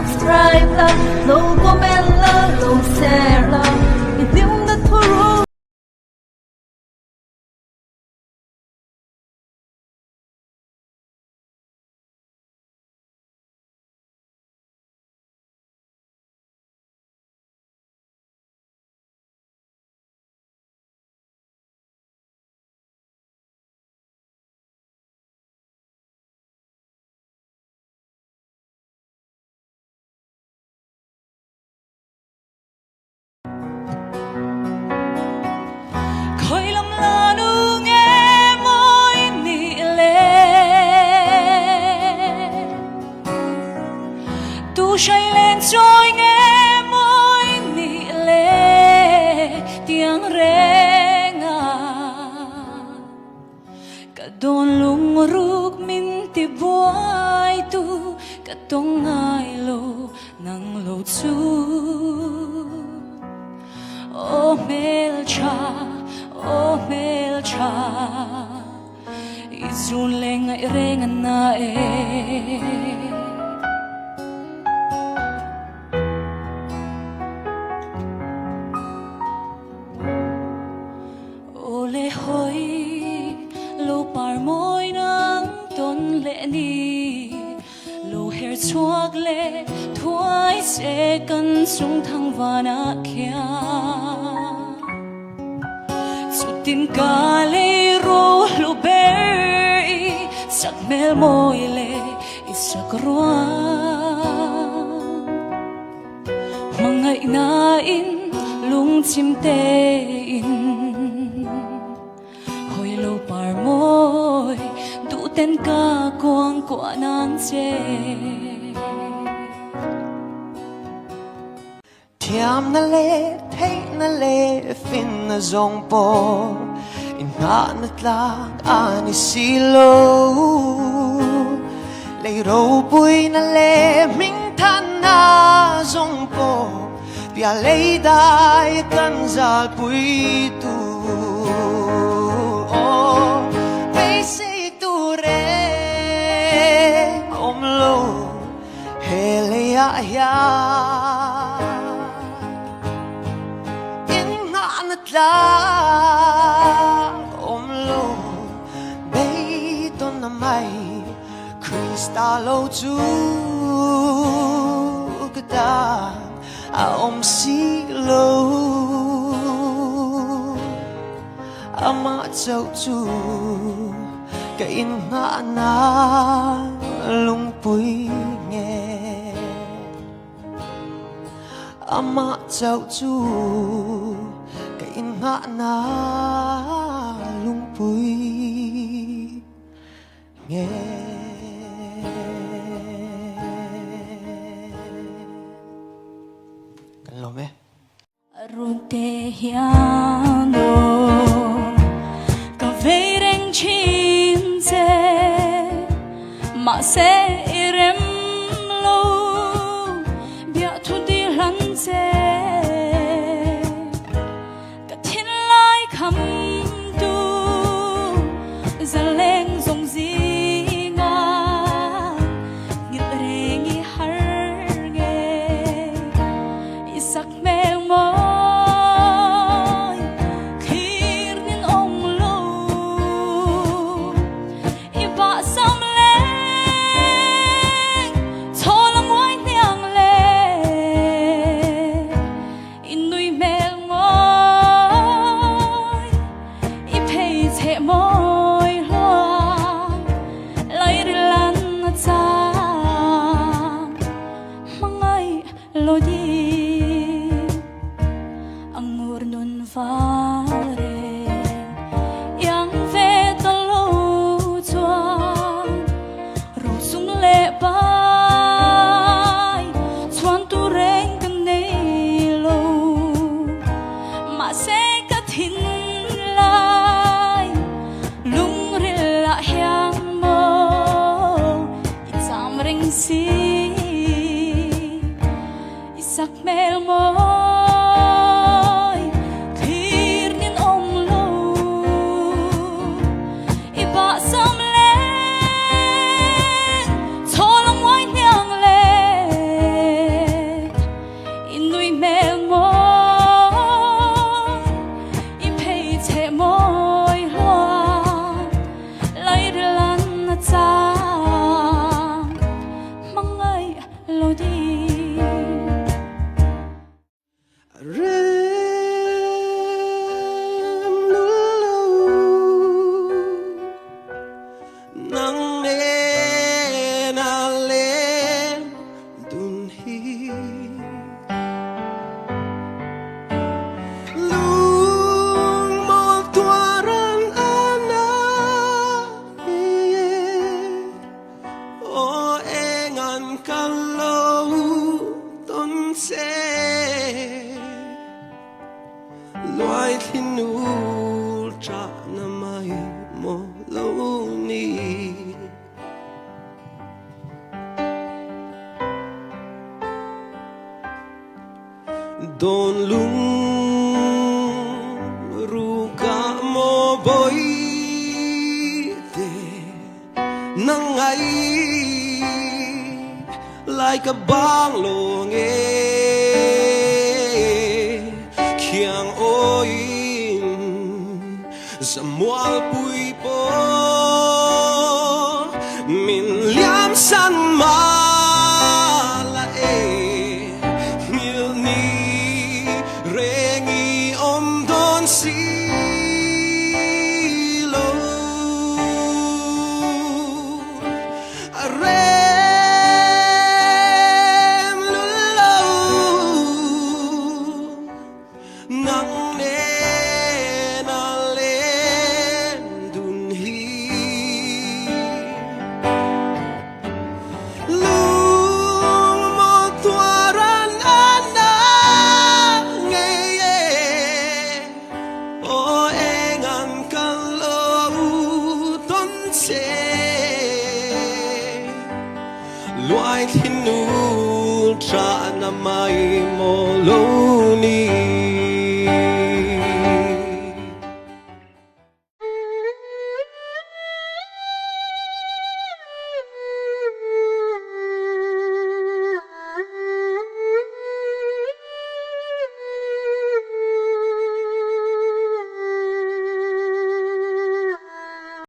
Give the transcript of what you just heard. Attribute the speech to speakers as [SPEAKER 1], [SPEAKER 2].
[SPEAKER 1] subscribe la, no comment la, no share la, idim na thuru.
[SPEAKER 2] Shai lên trôi nghe môi nị lệ tiếng rê ngà cả đồn lung ruk min ti buai tu cả tông ai lo nang lo chu o mel cha izun leng ai rengan na Ole hoi lo par moi nang ton le ni lo her chuak le thuai se kan sung thang vana kya sutin ka le ro lo ber sak mel moi le isak roa mangai na in lung chim te in par môi đủ tên ca quang của nàng chê
[SPEAKER 3] Tiam na le, thấy na le, fin na zong po Inanat lang ani silo Lay râu bùi na le, minh than na zong po Bia lay đai kan zal bùi tu ya inanat lang omlo beito na may kristalo tu kada aom silo ama chau tu kainana lungpui nghe ama chau chu cái ngã na lung pui nghe kan lo me
[SPEAKER 2] runte hiando ka veireng chinze ma se irem lo bia thu di lan se ka thin lai kham tu zaleng zong zi nga ngit rengi har nge isak mel mo khir nin ong lo iba sam le tholang wai niang le inui mel mo I pei che moi lo lai rilan cha mangai lo di angur nun vare yang ve ta lo chuan ro sung le bai chuan tu reng kan nei lo ma se ka thin lai lung ril la hyang mo I cham ring si isak mel mo khir nin ong lo iba sam le tholang wai niang le
[SPEAKER 3] cả lâu tôn sẽ loài thiên nu trả năm mai mô lâu ni don lung ru cả mô bối te nang ai lại cả bang lo nghe kiang oin samual pui po min liam san ma la ngil ni rengi om don si lo rem lo nang ne na len dun hi lung mo tuaran ana nghe o engan kalau ton se loài thiên nu trả năm mai mô lâu ni